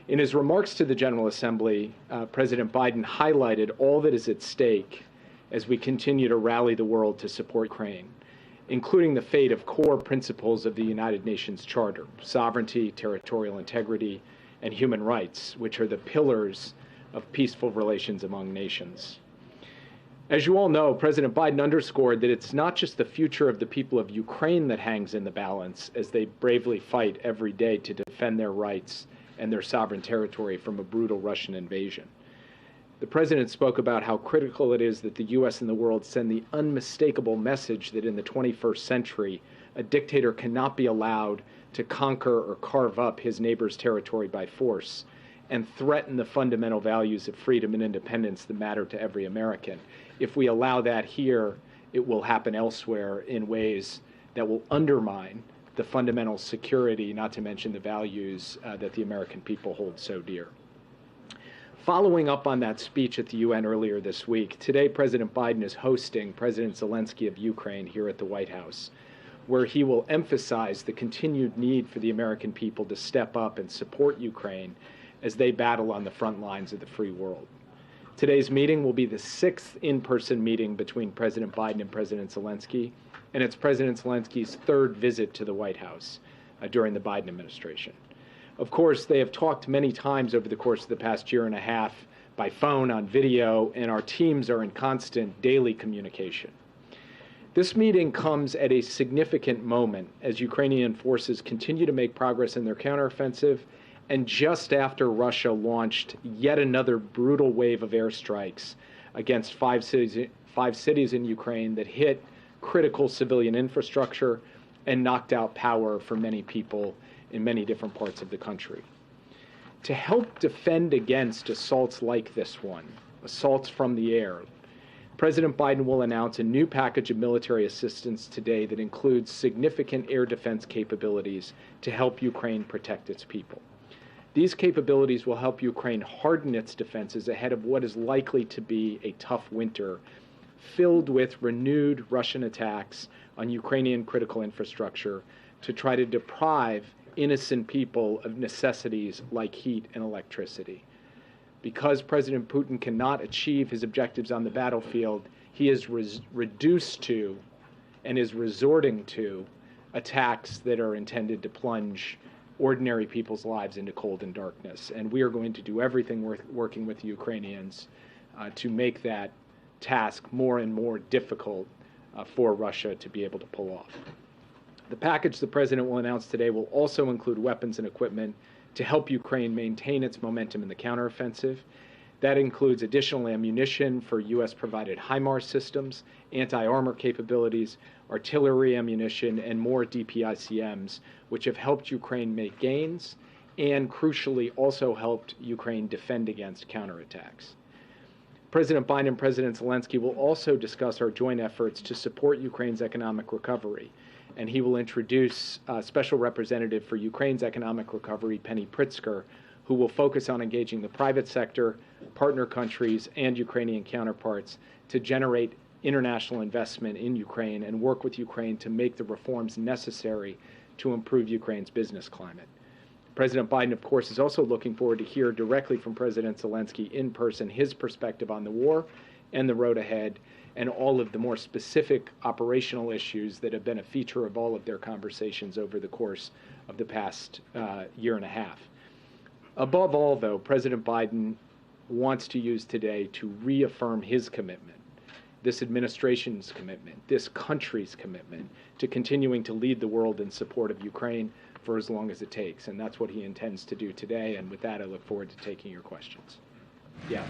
In his remarks to the General Assembly, President Biden highlighted all that is at stake as we continue to rally the world to support Ukraine, including the fate of core principles of the United Nations Charter: sovereignty, territorial integrity, and human rights, which are the pillars of peaceful relations among nations. As you all know, President Biden underscored that it's not just the future of the people of Ukraine that hangs in the balance as they bravely fight every day to defend their rights and their sovereign territory from a brutal Russian invasion. The President spoke about how critical it is that the U.S. and the world send the unmistakable message that in the 21st century, a dictator cannot be allowed to conquer or carve up his neighbor's territory by force and threaten the fundamental values of freedom and independence that matter to every American. If we allow that here, it will happen elsewhere in ways that will undermine the fundamental security, not to mention the values that the American people hold so dear. Following up on that speech at the UN earlier this week, today President Biden is hosting President Zelensky of Ukraine here at the White House, where he will emphasize the continued need for the American people to step up and support Ukraine as they battle on the front lines of the free world. Today's meeting will be the 6th in-person meeting between President Biden and President Zelensky, and it's President Zelensky's 3rd visit to the White House during the Biden administration. Of course, they have talked many times over the course of the past year and a half by phone, on video, and our teams are in constant daily communication. This meeting comes at a significant moment as Ukrainian forces continue to make progress in their counteroffensive, and just after Russia launched yet another brutal wave of airstrikes against five cities in Ukraine that hit critical civilian infrastructure and knocked out power for many people in many different parts of the country. To help defend against assaults like this one, assaults from the air, President Biden will announce a new package of military assistance today that includes significant air defense capabilities to help Ukraine protect its people. These capabilities will help Ukraine harden its defenses ahead of what is likely to be a tough winter, filled with renewed Russian attacks on Ukrainian critical infrastructure to try to deprive innocent people of necessities like heat and electricity. Because President Putin cannot achieve his objectives on the battlefield, he is reduced to and is resorting to attacks that are intended to plunge ordinary people's lives into cold and darkness. And we are going to do everything working with the Ukrainians to make that task more and more difficult for Russia to be able to pull off. The package the President will announce today will also include weapons and equipment to help Ukraine maintain its momentum in the counteroffensive. That includes additional ammunition for U.S.-provided HIMARS systems, anti-armor capabilities, artillery ammunition, and more DPICMs, which have helped Ukraine make gains and, crucially, also helped Ukraine defend against counterattacks. President Biden and President Zelensky will also discuss our joint efforts to support Ukraine's economic recovery, and he will introduce a special representative for Ukraine's economic recovery, Penny Pritzker, who will focus on engaging the private sector, partner countries, and Ukrainian counterparts to generate international investment in Ukraine and work with Ukraine to make the reforms necessary to improve Ukraine's business climate. President Biden, of course, is also looking forward to hear directly from President Zelensky in person his perspective on the war and the road ahead, and all of the more specific operational issues that have been a feature of all of their conversations over the course of the past year and a half. Above all, though, President Biden wants to use today to reaffirm his commitment, this administration's commitment, this country's commitment to continuing to lead the world in support of Ukraine for as long as it takes. And that's what he intends to do today. And with that, I look forward to taking your questions. Yeah.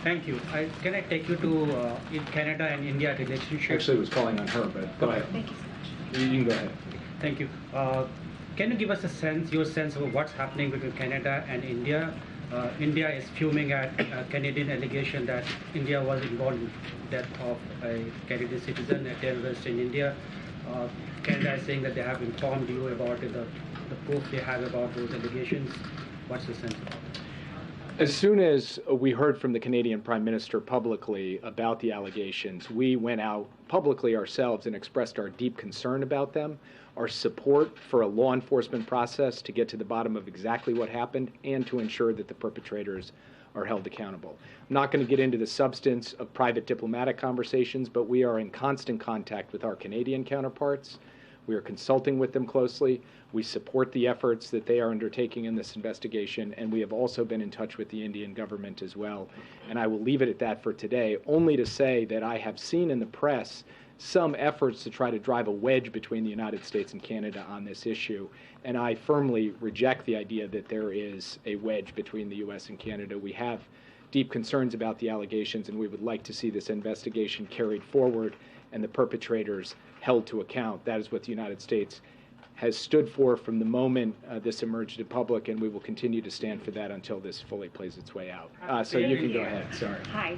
Thank you. Can I take you to in Canada and India relationship? Actually, I was calling on her, but go ahead. Thank you so much. You can go ahead. Thank you. Can you give us your sense of what's happening between Canada and India? India is fuming at a Canadian allegation that India was involved in the death of a Canadian citizen, a terrorist in India. Canada is saying that they have informed you about the proof they have about those allegations. What's your sense about it? As soon as we heard from the Canadian Prime Minister publicly about the allegations, we went out publicly ourselves and expressed our deep concern about them, our support for a law enforcement process to get to the bottom of exactly what happened and to ensure that the perpetrators are held accountable. I'm not going to get into the substance of private diplomatic conversations, but we are in constant contact with our Canadian counterparts. We are consulting with them closely. We support the efforts that they are undertaking in this investigation, and we have also been in touch with the Indian government as well. And I will leave it at that for today, only to say that I have seen in the press some efforts to try to drive a wedge between the United States and Canada on this issue, and I firmly reject the idea that there is a wedge between the U.S. and Canada. We have deep concerns about the allegations, and we would like to see this investigation carried forward and the perpetrators held to account. That is what the United States has stood for from the moment this emerged in public, and we will continue to stand for that until this fully plays its way out. So you can go ahead. Sorry. Hi.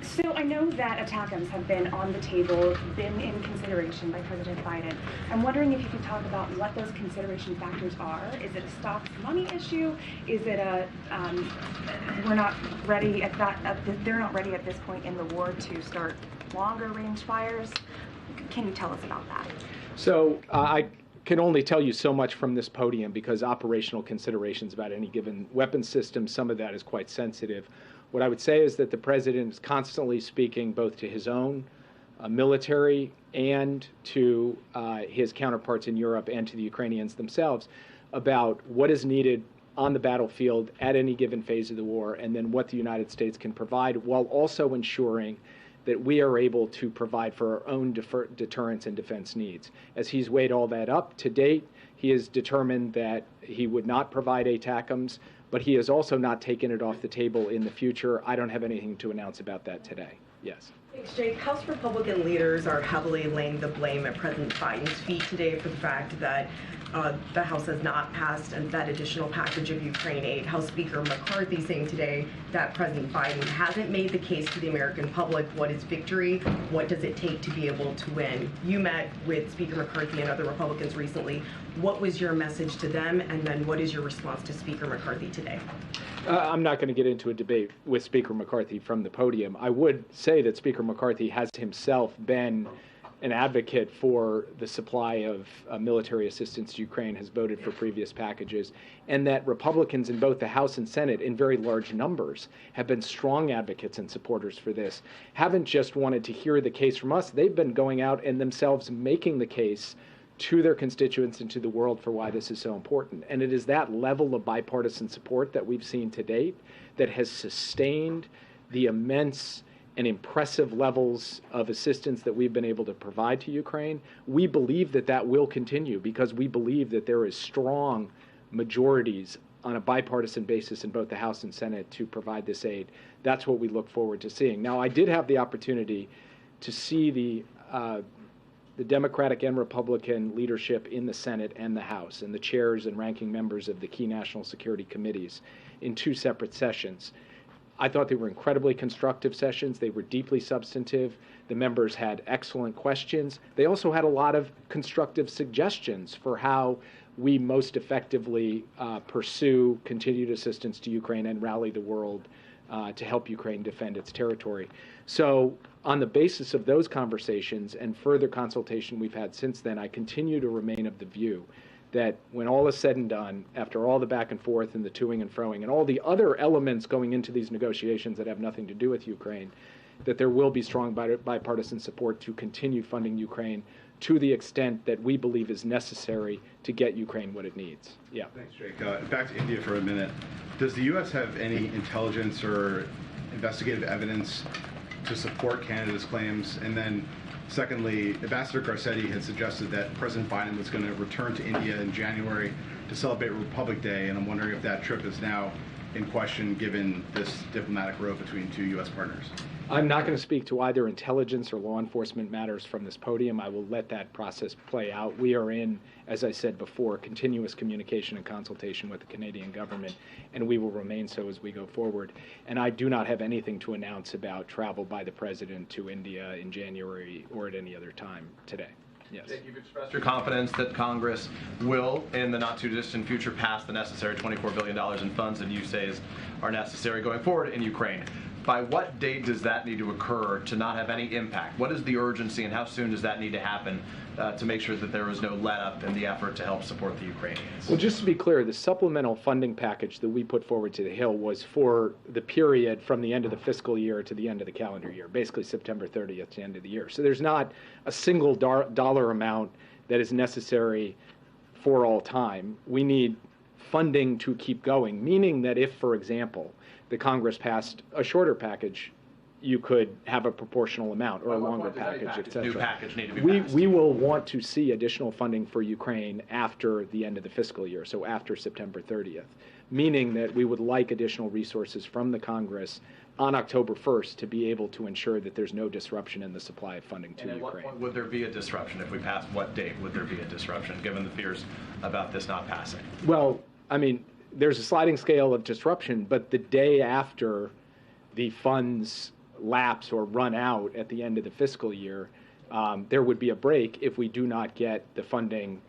So I know that ATACMS have been on the table, been in consideration by President Biden. I'm wondering if you could talk about what those consideration factors are. Is it a stocks money issue? Is it a we're not ready at that? They're not ready at this point in the war to start longer range fires? Can you tell us about that? So I can only tell you so much from this podium because operational considerations about any given weapon system, some of that is quite sensitive. What I would say is that the president is constantly speaking both to his own military and to his counterparts in Europe and to the Ukrainians themselves about what is needed on the battlefield at any given phase of the war, and then what the United States can provide, while also ensuring that we are able to provide for our own deterrence and defense needs. As he's weighed all that up to date, he has determined that he would not provide ATACMS, but he has also not taken it off the table in the future. I don't have anything to announce about that today. Yes. Thanks, Jake. House Republican leaders are heavily laying the blame at President Biden's feet today for the fact that the House has not passed that additional package of Ukraine aid. House Speaker McCarthy saying today that President Biden hasn't made the case to the American public. What is victory? What does it take to be able to win? You met with Speaker McCarthy and other Republicans recently. What was your message to them, and then what is your response to Speaker McCarthy today? I'm not going to get into a debate with Speaker McCarthy from the podium. I would say that Speaker McCarthy has himself been an advocate for the supply of military assistance to Ukraine, has voted for previous packages, and that Republicans in both the House and Senate, in very large numbers, have been strong advocates and supporters for this, haven't just wanted to hear the case from us. They've been going out and themselves making the case to their constituents and to the world for why this is so important. And it is that level of bipartisan support that we've seen to date that has sustained the immense and impressive levels of assistance that we've been able to provide to Ukraine. We believe that that will continue because we believe that there is strong majorities on a bipartisan basis in both the House and Senate to provide this aid. That's what we look forward to seeing. Now, I did have the opportunity to see the Democratic and Republican leadership in the Senate and the House, and the chairs and ranking members of the key national security committees in two separate sessions. I thought they were incredibly constructive sessions. They were deeply substantive. The members had excellent questions. They also had a lot of constructive suggestions for how we most effectively pursue continued assistance to Ukraine and rally the world to help Ukraine defend its territory. So on the basis of those conversations and further consultation we've had since then, I continue to remain of the view that when all is said and done, after all the back and forth and the toing and froing and all the other elements going into these negotiations that have nothing to do with Ukraine, that there will be strong bipartisan support to continue funding Ukraine to the extent that we believe is necessary to get Ukraine what it needs. Yeah. Thanks, Jake. Back to India for a minute. Does the U.S. have any intelligence or investigative evidence to support Canada's claims? And then secondly, Ambassador Garcetti had suggested that President Biden was going to return to India in January to celebrate Republic Day, and I'm wondering if that trip is now in question given this diplomatic row between two U.S. partners. I'm not going to speak to either intelligence or law enforcement matters from this podium. I will let that process play out. We are in, as I said before, continuous communication and consultation with the Canadian government, and we will remain so as we go forward. And I do not have anything to announce about travel by the president to India in January or at any other time today. Yes. Jake, you've expressed your confidence that Congress will, in the not-too-distant future, pass the necessary $24 billion in funds that you say are necessary going forward in Ukraine. By what date does that need to occur to not have any impact? What is the urgency, and how soon does that need to happen to make sure that there is no let-up in the effort to help support the Ukrainians? Well, just to be clear, the supplemental funding package that we put forward to the Hill was for the period from the end of the fiscal year to the end of the calendar year, basically September 30th to the end of the year. So there's not a single dollar amount that is necessary for all time. We need funding to keep going, meaning that if, for example, the Congress passed a shorter package, you could have a proportional amount or a longer package, etc. New package need to be passed. We will want to see additional funding for Ukraine after the end of the fiscal year, so after September 30th, meaning that we would like additional resources from the Congress on October 1st to be able to ensure that there's no disruption in the supply of funding to And at Ukraine. what point would there be a disruption? If we pass, what date would there be a disruption, given the fears about this not passing? Well, I mean, there's a sliding scale of disruption, but the day after the funds lapse or run out at the end of the fiscal year, there would be a break if we do not get the funding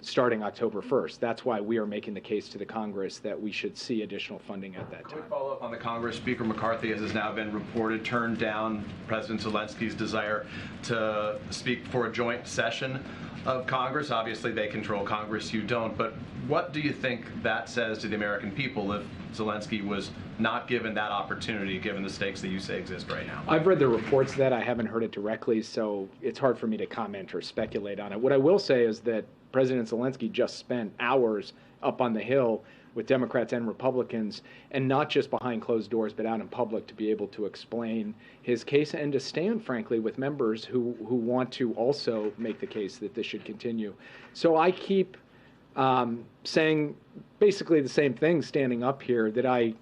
starting October 1st. That's why we are making the case to the Congress that we should see additional funding at that Can we time. follow up on the Congress? Speaker McCarthy, as has now been reported, turned down President Zelensky's desire to speak for a joint session of Congress. Obviously, they control Congress, you don't. But what do you think that says to the American people if Zelensky was not given that opportunity, given the stakes that you say exist right now? I've read the reports of that. I haven't heard it directly, so it's hard for me to comment or speculate on it. What I will say is that President Zelensky just spent hours up on the Hill with Democrats and Republicans, and not just behind closed doors, but out in public to be able to explain his case and to stand, frankly, with members who want to also make the case that this should continue. So I keep saying basically the same thing standing up here that I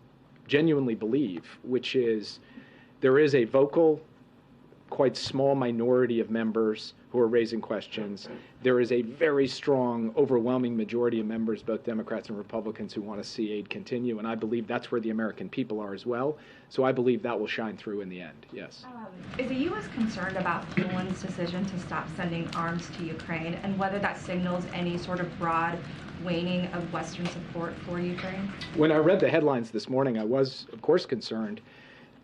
genuinely believe, which is there is a vocal, quite small minority of members who are raising questions. There is a very strong, overwhelming majority of members, both Democrats and Republicans, who want to see aid continue, and I believe that's where the American people are as well. So I believe that will shine through in the end, yes. Is the U.S. concerned about Poland's decision to stop sending arms to Ukraine, and whether that signals any sort of broad waning of Western support for Ukraine? When I read the headlines this morning, I was, of course, concerned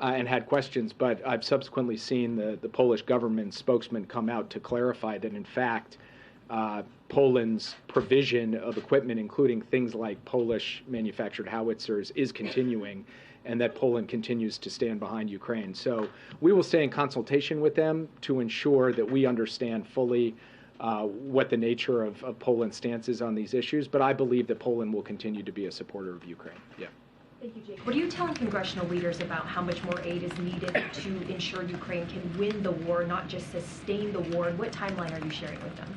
and had questions, but I've subsequently seen the Polish government spokesman come out to clarify that, in fact, Poland's provision of equipment, including things like Polish manufactured howitzers, is continuing, and that Poland continues to stand behind Ukraine. So we will stay in consultation with them to ensure that we understand fully what the nature of Poland's stance is on these issues, but I believe that Poland will continue to be a supporter of Ukraine. Yeah. Thank you, Jake. What are you telling congressional leaders about how much more aid is needed to ensure Ukraine can win the war, not just sustain the war, and what timeline are you sharing with them?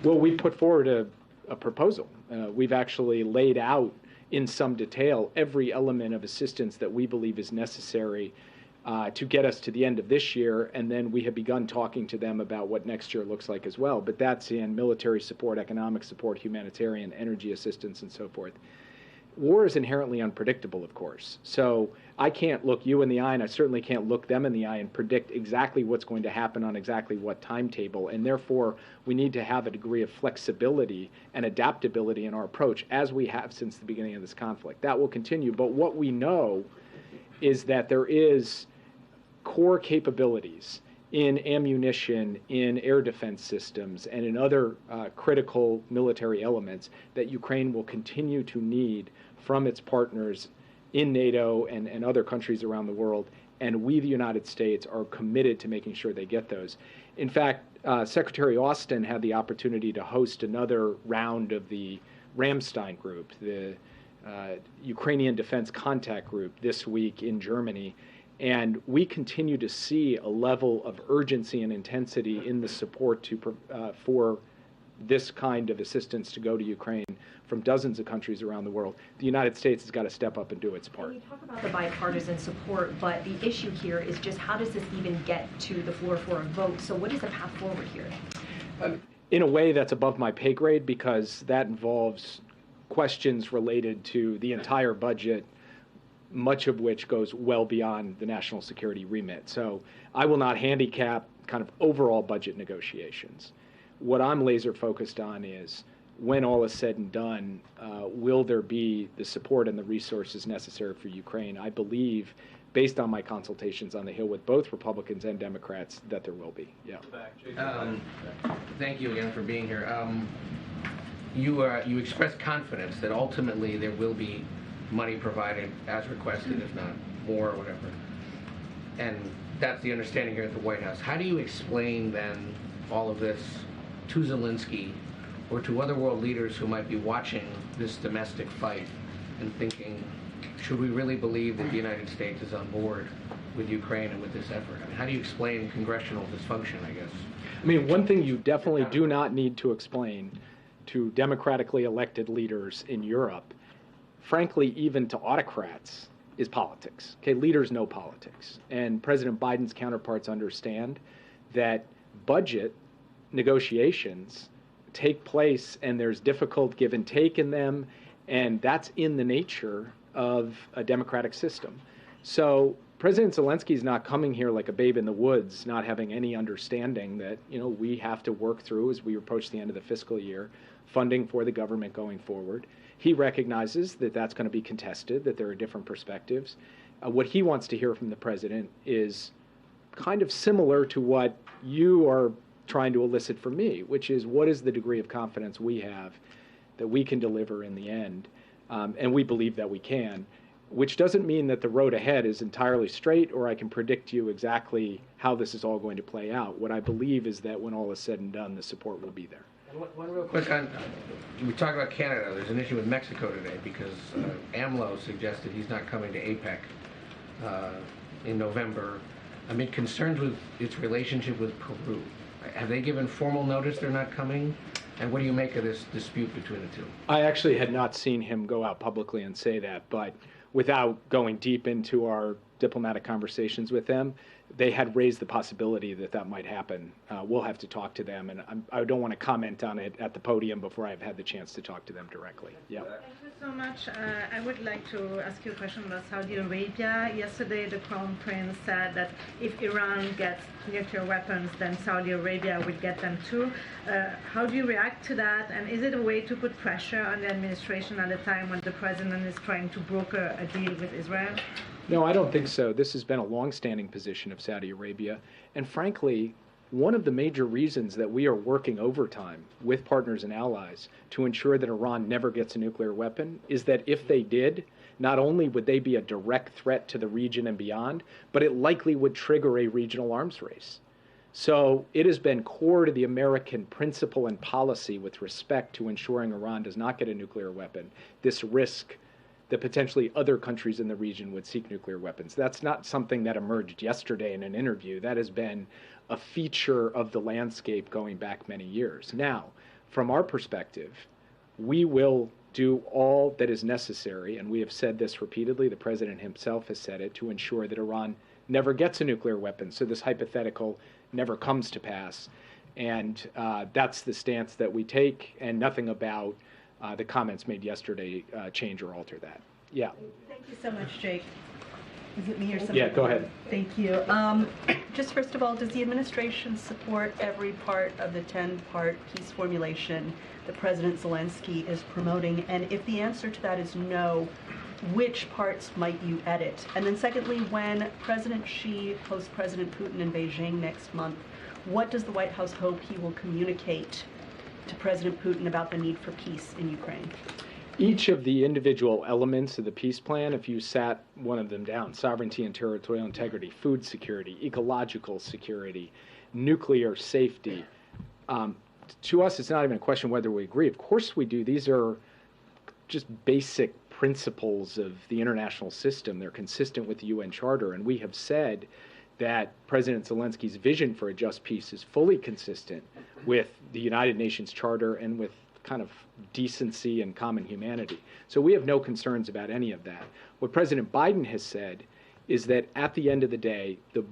Well, we put forward a proposal. We've actually laid out in some detail every element of assistance that we believe is necessary to get us to the end of this year, and then we have begun talking to them about what next year looks like as well. But that's in military support, economic support, humanitarian, energy assistance, and so forth. War is inherently unpredictable, of course. So I can't look you in the eye, and I certainly can't look them in the eye and predict exactly what's going to happen on exactly what timetable. And therefore, we need to have a degree of flexibility and adaptability in our approach, as we have since the beginning of this conflict. That will continue. But what we know is that there is core capabilities in ammunition, in air defense systems, and in other critical military elements that Ukraine will continue to need from its partners in NATO and other countries around the world. And we, the United States, are committed to making sure they get those. In fact, Secretary Austin had the opportunity to host another round of the Ramstein Group, the Ukrainian Defense Contact Group, this week in Germany. And we continue to see a level of urgency and intensity in the support for this kind of assistance to go to Ukraine from dozens of countries around the world. The United States has got to step up and do its part. And you talk about the bipartisan support, but the issue here is just how does this even get to the floor for a vote? So what is the path forward here? In a way, that's above my pay grade, because that involves questions related to the entire budget, much of which goes well beyond the national security remit. So I will not handicap kind of overall budget negotiations. What I'm laser focused on is, when all is said and done, will there be the support and the resources necessary for Ukraine? I believe, based on my consultations on the Hill with both Republicans and Democrats, that there will be. Yeah. Thank you again for being here. You expressed confidence that ultimately there will be money provided as requested, if not more or whatever. And that's the understanding here at the White House. How do you explain then all of this to Zelensky or to other world leaders who might be watching this domestic fight and thinking, should we really believe that the United States is on board with Ukraine and with this effort? I mean, how do you explain congressional dysfunction, I guess? I mean, one thing you definitely do not need to explain to democratically elected leaders in Europe, frankly, even to autocrats, is politics. Okay, leaders know politics. And President Biden's counterparts understand that budget negotiations take place and there's difficult give and take in them, and that's in the nature of a democratic system. So President Zelensky is not coming here like a babe in the woods, not having any understanding that, we have to work through, as we approach the end of the fiscal year, funding for the government going forward. He recognizes that that's going to be contested, that there are different perspectives. What he wants to hear from the president is kind of similar to what you are trying to elicit from me, which is, what is the degree of confidence we have that we can deliver in the end? And we believe that we can, which doesn't mean that the road ahead is entirely straight or I can predict to you exactly how this is all going to play out. What I believe is that when all is said and done, the support will be there. One real quick on, we talked about Canada. There's an issue with Mexico today because AMLO suggested he's not coming to APEC in November amid concerns with its relationship with Peru. Have they given formal notice they're not coming? And what do you make of this dispute between the two? I actually had not seen him go out publicly and say that, but without going deep into our diplomatic conversations with them, they had raised the possibility that that might happen. We'll have to talk to them, and I don't want to comment on it at the podium before I've had the chance to talk to them directly. Yeah. Thank you so much. I would like to ask you a question about Saudi Arabia. Yesterday, the Crown Prince said that if Iran gets nuclear weapons, then Saudi Arabia would get them too. How do you react to that? And is it a way to put pressure on the administration at a time when the president is trying to broker a deal with Israel? No, I don't think so. This has been a long-standing position of Saudi Arabia. And frankly, one of the major reasons that we are working overtime with partners and allies to ensure that Iran never gets a nuclear weapon is that if they did, not only would they be a direct threat to the region and beyond, but it likely would trigger a regional arms race. So it has been core to the American principle and policy with respect to ensuring Iran does not get a nuclear weapon, this risk that potentially other countries in the region would seek nuclear weapons. That's not something that emerged yesterday in an interview. That has been a feature of the landscape going back many years. Now, from our perspective, we will do all that is necessary, and we have said this repeatedly, the president himself has said it, to ensure that Iran never gets a nuclear weapon, so this hypothetical never comes to pass. And that's the stance that we take, and nothing about the comments made yesterday change or alter that. Yeah. Thank you so much, Jake. Is it me or something? Yeah, go ahead. Thank you. Just first of all, does the administration support every part of the 10-part peace formulation that President Zelensky is promoting? And if the answer to that is no, which parts might you edit? And then secondly, when President Xi hosts President Putin in Beijing next month, what does the White House hope he will communicate to President Putin about the need for peace in Ukraine? Each of the individual elements of the peace plan, if you sat one of them down, sovereignty and territorial integrity, food security, ecological security, nuclear safety, to us it's not even a question whether we agree. Of course we do. These are just basic principles of the international system. They're consistent with the UN Charter, and we have said that President Zelensky's vision for a just peace is fully consistent with the United Nations Charter and with kind of decency and common humanity. So we have no concerns about any of that. What President Biden has said is that at the end of the day, the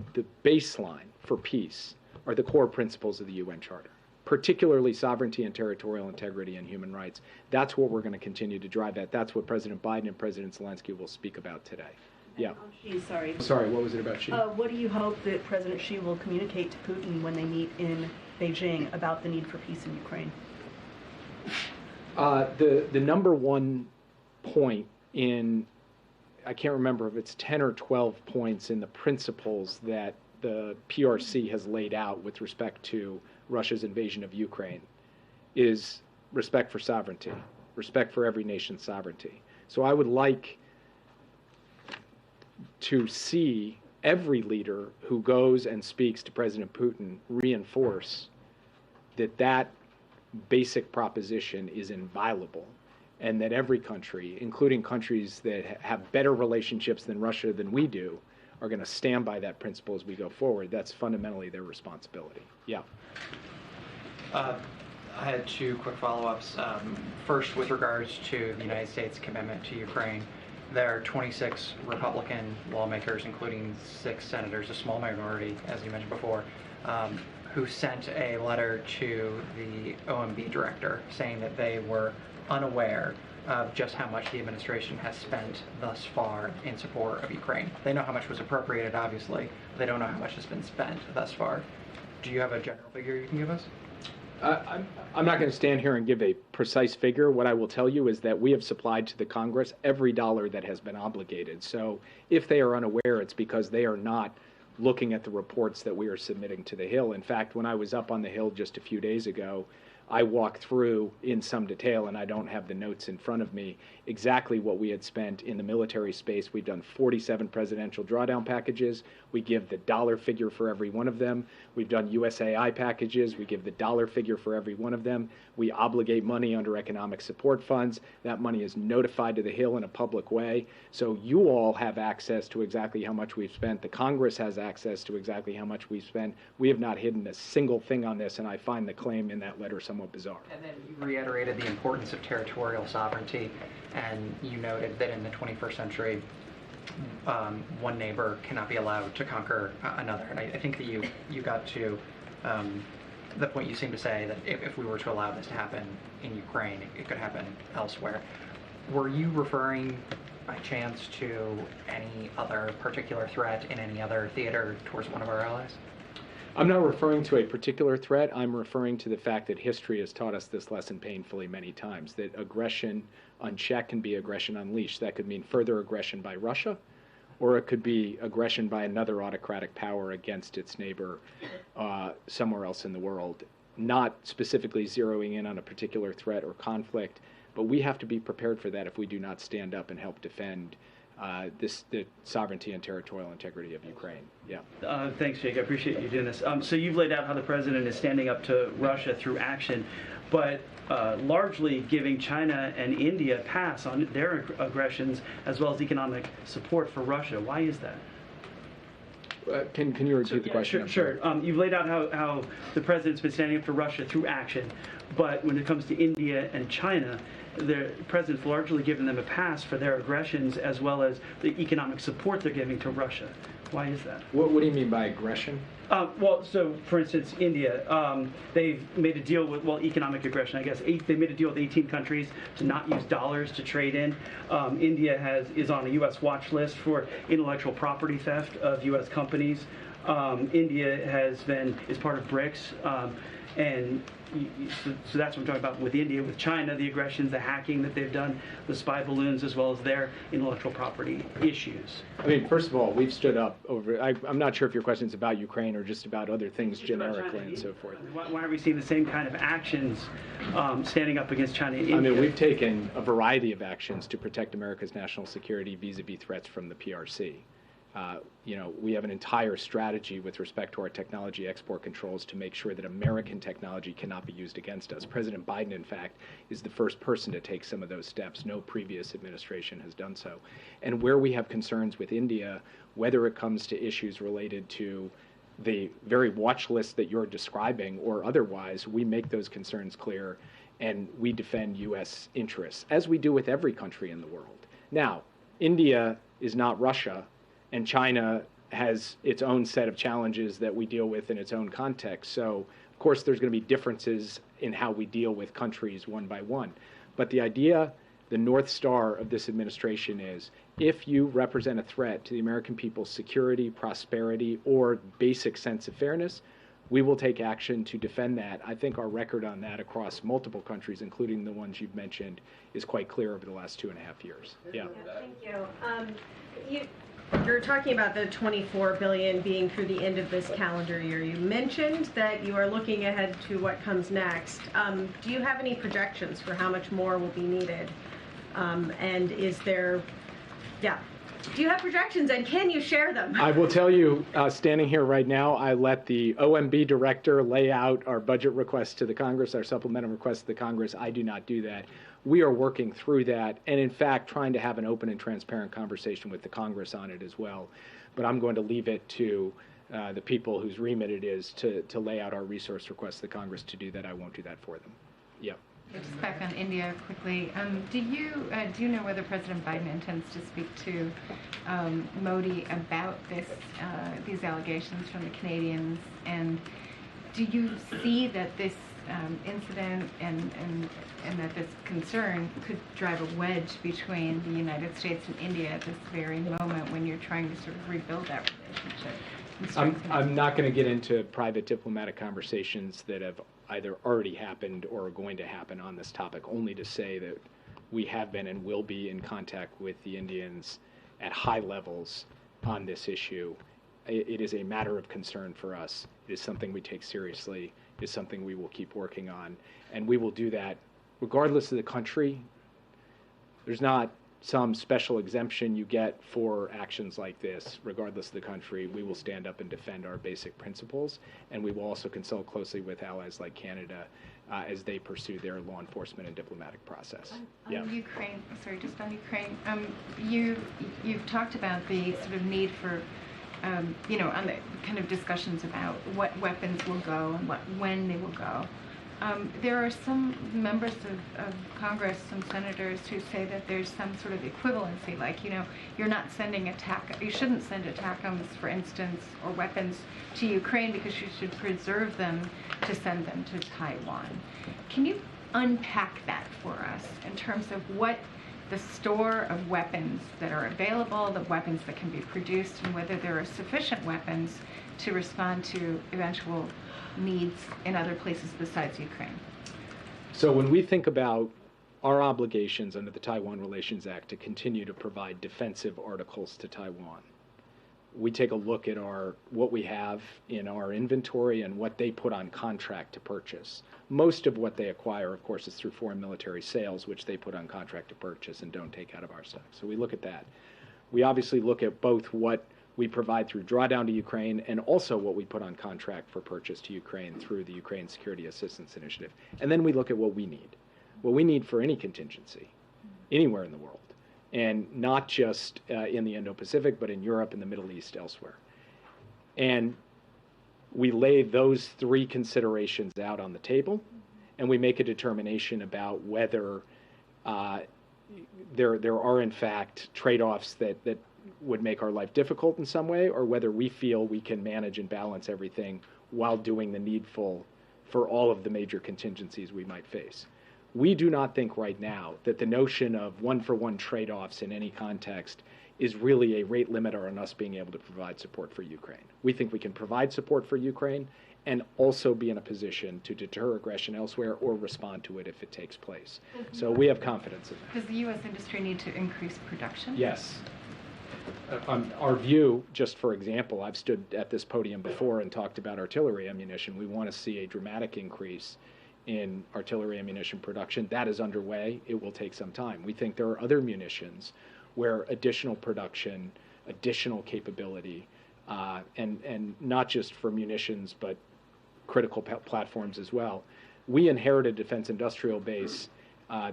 baseline for peace are the core principles of the UN Charter, particularly sovereignty and territorial integrity and human rights. That's what we're going to continue to drive at. That's what President Biden and President Zelensky will speak about today. Yeah. Xi, sorry. Sorry, what was it about Xi? What do you hope that President Xi will communicate to Putin when they meet in Beijing about the need for peace in Ukraine? The number one point in, I can't remember if it's 10 or 12 points in the principles that the PRC has laid out with respect to Russia's invasion of Ukraine is respect for sovereignty, respect for every nation's sovereignty. So I would like to see every leader who goes and speaks to President Putin reinforce that that basic proposition is inviolable, and that every country, including countries that have better relationships than Russia than we do, are going to stand by that principle as we go forward. That's fundamentally their responsibility. Yeah. I had two quick follow-ups. First, with regards to the United States' commitment to Ukraine, there are 26 Republican lawmakers, including 6 senators, a small minority, as you mentioned before, who sent a letter to the OMB director saying that they were unaware of just how much the administration has spent thus far in support of Ukraine. They know how much was appropriated, obviously, but they don't know how much has been spent thus far. Do you have a general figure you can give us? I'm not going to stand here and give a precise figure. What I will tell you is that we have supplied to the Congress every dollar that has been obligated. So if they are unaware, it's because they are not looking at the reports that we are submitting to the Hill. In fact, when I was up on the Hill just a few days ago, I walked through in some detail, and I don't have the notes in front of me, exactly what we had spent in the military space. We've done 47 presidential drawdown packages. We give the dollar figure for every one of them. We've done USAI packages. We give the dollar figure for every one of them. We obligate money under economic support funds. That money is notified to the Hill in a public way. So you all have access to exactly how much we've spent. The Congress has access to exactly how much we've spent. We have not hidden a single thing on this, and I find the claim in that letter somewhat bizarre. And then you reiterated the importance of territorial sovereignty, and you noted that in the 21st century, one neighbor cannot be allowed to conquer another. And I think that you got to the point you seem to say that if we were to allow this to happen in Ukraine, it could happen elsewhere. Were you referring by chance to any other particular threat in any other theater towards one of our allies? I'm not referring to a particular threat. I'm referring to the fact that history has taught us this lesson painfully many times, that aggression unchecked can be aggression unleashed. That could mean further aggression by Russia, or it could be aggression by another autocratic power against its neighbor somewhere else in the world, not specifically zeroing in on a particular threat or conflict, but we have to be prepared for that if we do not stand up and help defend the sovereignty and territorial integrity of Ukraine. Yeah. Thanks, Jake. I appreciate you doing this. So you've laid out how the president is standing up to Russia through action, but largely giving China and India a pass on their aggressions as well as economic support for Russia. Why is that? Can you repeat the question? Sure. You've laid out how the president's been standing up for Russia through action, but when it comes to India and China, the president's largely given them a pass for their aggressions as well as the economic support they're giving to Russia. Why is that? What do you mean by aggression? Well, so for instance, India, they've made a deal with, economic aggression, I guess. They made a deal with 18 countries to not use dollars to trade in. India is on a U.S. watch list for intellectual property theft of U.S. companies. India is part of BRICS, and so that's what I'm talking about with India. With China, the aggressions, the hacking that they've done, the spy balloons, as well as their intellectual property issues. I mean, first of all, we've stood up over, I'm not sure if your question is about Ukraine or just about other things generically and so forth. Why are we seeing the same kind of actions standing up against China and India? I mean, we've taken a variety of actions to protect America's national security vis-a-vis threats from the PRC. We have an entire strategy with respect to our technology export controls to make sure that American technology cannot be used against us. President Biden, in fact, is the first person to take some of those steps. No previous administration has done so. And where we have concerns with India, whether it comes to issues related to the very watch list that you're describing or otherwise, we make those concerns clear and we defend U.S. interests, as we do with every country in the world. Now, India is not Russia, and China has its own set of challenges that we deal with in its own context. So, of course, there's going to be differences in how we deal with countries one by one. But the idea the North Star of this administration is, if you represent a threat to the American people's security, prosperity, or basic sense of fairness, we will take action to defend that. I think our record on that across multiple countries, including the ones you've mentioned, is quite clear over the last 2.5 years. Yeah. Thank you. You're talking about the $24 billion being through the end of this calendar year. You mentioned that you are looking ahead to what comes next. Do you have any projections for how much more will be needed? And is there, do you have projections, and can you share them? I will tell you, standing here right now, I let the OMB director lay out our budget requests to the Congress, our supplemental requests to the Congress. I do not do that. We are working through that, and in fact, trying to have an open and transparent conversation with the Congress on it as well. But I'm going to leave it to the people whose remit it is to lay out our resource requests to the Congress to do that. I won't do that for them. Yep. Just back on India quickly. Do you know whether President Biden intends to speak to Modi about these allegations from the Canadians? And do you see that this incident and that this concern could drive a wedge between the United States and India at this very moment when you're trying to sort of rebuild that relationship? I'm not going to get into private diplomatic conversations that have either already happened or are going to happen on this topic, only to say that we have been and will be in contact with the Indians at high levels on this issue. It is a matter of concern for us. It is something we take seriously. It is something we will keep working on. And we will do that regardless of the country. There's not some special exemption you get for actions like this. Regardless of the country, we will stand up and defend our basic principles, and we will also consult closely with allies like Canada as they pursue their law enforcement and diplomatic process. On Ukraine, sorry, just on Ukraine, you've talked about the sort of need for, on the kind of discussions about what weapons will go and when they will go. There are some members of Congress, some senators, who say that there's some sort of equivalency, like, you're not sending you shouldn't send ATACMS, for instance, or weapons to Ukraine because you should preserve them to send them to Taiwan. Can you unpack that for us in terms of what the store of weapons that are available, the weapons that can be produced, and whether there are sufficient weapons to respond to eventual needs in other places besides Ukraine? So when we think about our obligations under the Taiwan Relations Act to continue to provide defensive articles to Taiwan, we take a look at what we have in our inventory and what they put on contract to purchase. Most of what they acquire, of course, is through foreign military sales, which they put on contract to purchase and don't take out of our stock. So we look at that. We obviously look at both what we provide through drawdown to Ukraine and also what we put on contract for purchase to Ukraine through the Ukraine Security Assistance Initiative. And then we look at what we need for any contingency anywhere in the world, and not just in the Indo-Pacific, but in Europe, in the Middle East, elsewhere. And we lay those three considerations out on the table, and we make a determination about whether there are, in fact, trade-offs that would make our life difficult in some way, or whether we feel we can manage and balance everything while doing the needful for all of the major contingencies we might face. We do not think right now that the notion of one-for-one trade-offs in any context is really a rate limiter on us being able to provide support for Ukraine. We think we can provide support for Ukraine and also be in a position to deter aggression elsewhere or respond to it if it takes place. So we have confidence in that. Does the U.S. industry need to increase production? Yes. Our view, just for example, I've stood at this podium before and talked about artillery ammunition. We want to see a dramatic increase in artillery ammunition production. That is underway. It will take some time. We think there are other munitions where additional production, additional capability, and not just for munitions, but critical platforms as well. We inherited a defense industrial base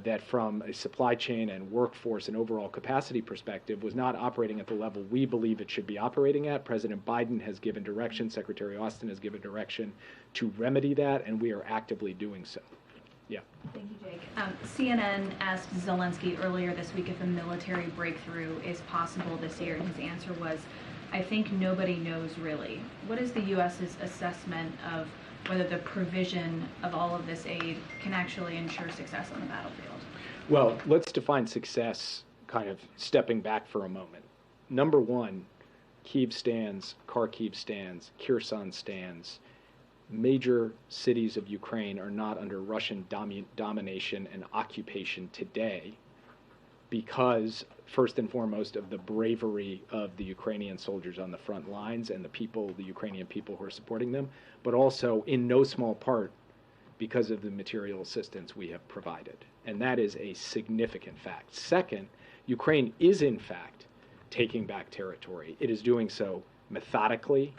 that from a supply chain and workforce and overall capacity perspective was not operating at the level we believe it should be operating at. President Biden has given direction, Secretary Austin has given direction to remedy that, and we are actively doing so. Yeah. Thank you, Jake. CNN asked Zelensky earlier this week if a military breakthrough is possible this year, and his answer was, I think nobody knows really. What is the U.S.'s assessment of whether the provision of all of this aid can actually ensure success on the battlefield? Well, let's define success kind of stepping back for a moment. Number one, Kyiv stands, Kharkiv stands, Kherson stands. Major cities of Ukraine are not under Russian domination and occupation today because, first and foremost, of the bravery of the Ukrainian soldiers on the front lines and the Ukrainian people who are supporting them, but also in no small part because of the material assistance we have provided. And that is a significant fact. Second, Ukraine is in fact taking back territory. It is doing so methodically,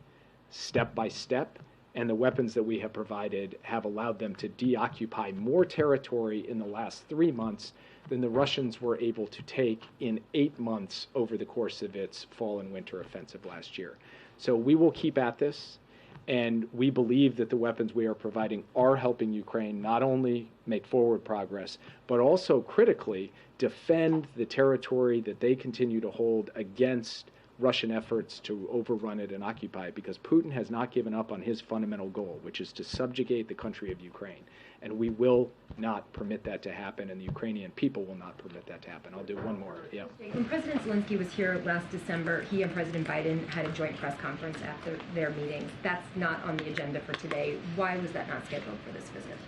step by step, and the weapons that we have provided have allowed them to deoccupy more territory in the last 3 months than the Russians were able to take in 8 months over the course of its fall and winter offensive last year. So we will keep at this, and we believe that the weapons we are providing are helping Ukraine not only make forward progress, but also critically defend the territory that they continue to hold against Russian efforts to overrun it and occupy it, because Putin has not given up on his fundamental goal, which is to subjugate the country of Ukraine. And we will not permit that to happen, and the Ukrainian people will not permit that to happen. I'll do one more. Yeah. When President Zelensky was here last December, he and President Biden had a joint press conference after their meetings. That's not on the agenda for today. Why was that not scheduled for this visit?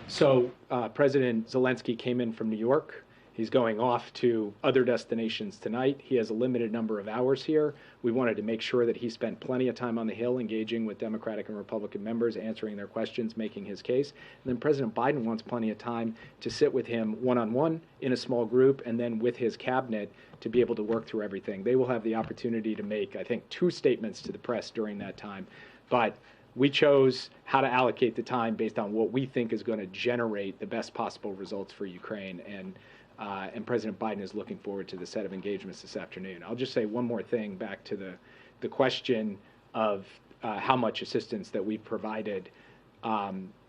So President Zelensky came in from New York. He's going off to other destinations tonight. He has a limited number of hours here. We wanted to make sure that he spent plenty of time on the Hill engaging with Democratic and Republican members, answering their questions, making his case. And then President Biden wants plenty of time to sit with him one-on-one in a small group and then with his cabinet to be able to work through everything. They will have the opportunity to make, I think, 2 statements to the press during that time. But we chose how to allocate the time based on what we think is going to generate the best possible results for Ukraine. And President Biden is looking forward to the set of engagements this afternoon. I'll just say one more thing back to the question of how much assistance that we've provided,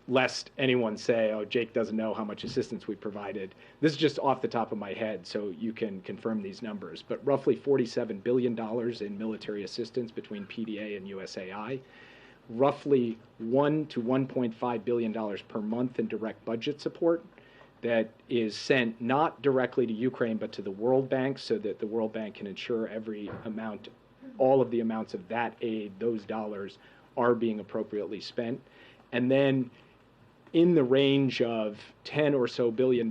lest anyone say, oh, Jake doesn't know how much assistance we provided. This is just off the top of my head, so you can confirm these numbers. But roughly $47 billion in military assistance between PDA and USAI. Roughly $1 to $1.5 billion per month in direct budget support that is sent not directly to Ukraine, but to the World Bank, so that the World Bank can ensure every amount, all of the amounts of that aid, those dollars, are being appropriately spent. And then in the range of $10 or so billion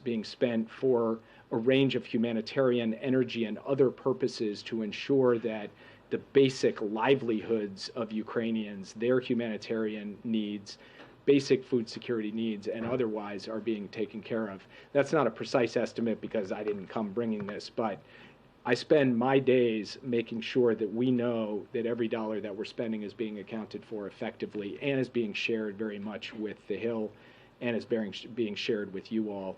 being spent for a range of humanitarian, energy, and other purposes to ensure that the basic livelihoods of Ukrainians, their humanitarian needs, basic food security needs, and otherwise are being taken care of. That's not a precise estimate because I didn't come bringing this, but I spend my days making sure that we know that every dollar that we're spending is being accounted for effectively and is being shared very much with the Hill and is being shared with you all.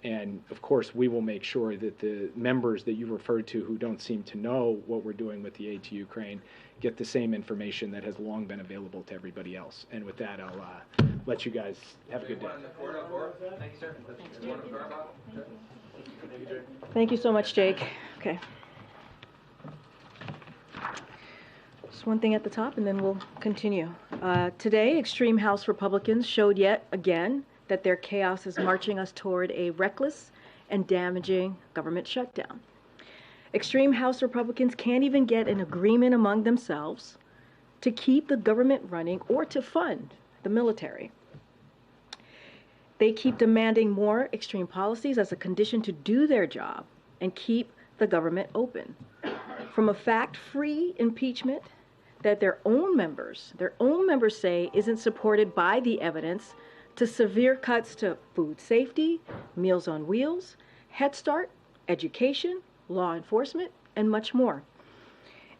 And of course, we will make sure that the members that you referred to who don't seem to know what we're doing with the aid to Ukraine get the same information that has long been available to everybody else. And with that, I'll let you guys have a good day. Thank you, sir. Thank you so much, Jake. Okay. Just one thing at the top, and then we'll continue. Today, extreme House Republicans showed yet again that their chaos is marching us toward a reckless and damaging government shutdown. Extreme House Republicans can't even get an agreement among themselves to keep the government running or to fund the military. They keep demanding more extreme policies as a condition to do their job and keep the government open. From a fact-free impeachment that their own members say isn't supported by the evidence, to severe cuts to food safety, Meals on Wheels, Head Start, education, law enforcement, and much more.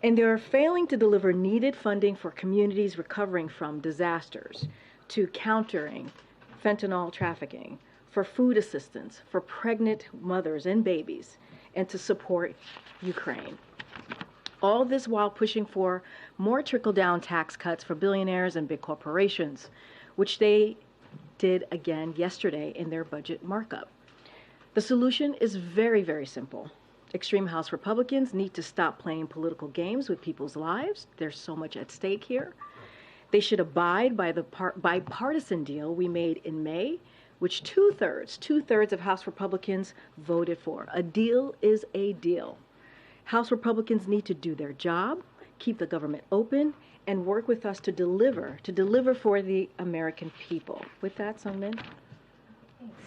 And they're failing to deliver needed funding for communities recovering from disasters, to countering fentanyl trafficking, for food assistance for pregnant mothers and babies, and to support Ukraine. All this while pushing for more trickle-down tax cuts for billionaires and big corporations, which they did again yesterday in their budget markup. The solution is very, very simple. Extreme House Republicans need to stop playing political games with people's lives. There's so much at stake here. They should abide by the bipartisan deal we made in May which two-thirds of House Republicans voted for. A deal is a deal. House Republicans need to do their job, keep the government open, and work with us to deliver for the American people. With that, Sungmin.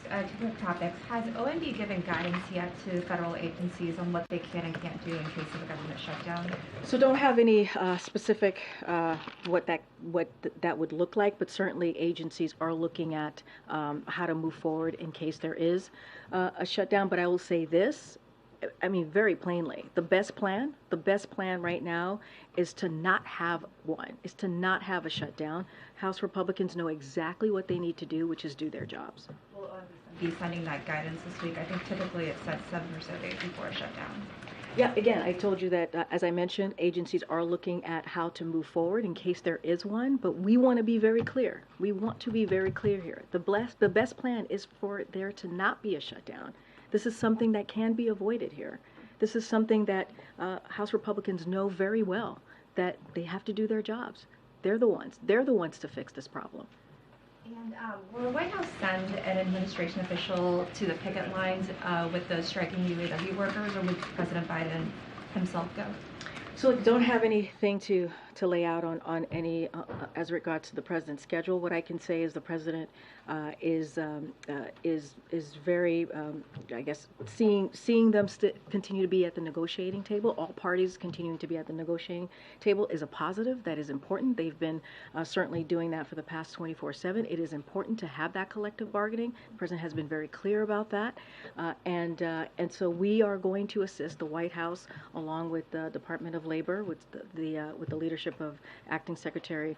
Thanks. Two quick topics. Has OMB given guidance yet to federal agencies on what they can and can't do in case of a government shutdown? So don't have any specific what that would look like, but certainly agencies are looking at how to move forward in case there is a shutdown. But I will say this, I mean, very plainly, the best plan right now is to not have one, is to not have a shutdown. House Republicans know exactly what they need to do, which is do their jobs. Will OMB be sending that guidance this week? I think typically it's said 7 or so days before a shutdown. Yeah, again, I told you that, as I mentioned, agencies are looking at how to move forward in case there is one, but we want to be very clear. We want to be very clear here. The best plan is for there to not be a shutdown. This is something that can be avoided here. This is something that House Republicans know very well, that they have to do their jobs. They're the ones to fix this problem. And will the White House send an administration official to the picket lines with those striking UAW workers, or would President Biden himself go? So don't have anything to lay out on any as regards to the president's schedule. What I can say is the president is very, I guess, seeing them continue to be at the negotiating table. All parties continuing to be at the negotiating table is a positive. That is important. They've been certainly doing that for the past 24/7. It is important to have that collective bargaining. The president has been very clear about that, and so we are going to assist the White House along with the Department of Labor, with the leadership of Acting Secretary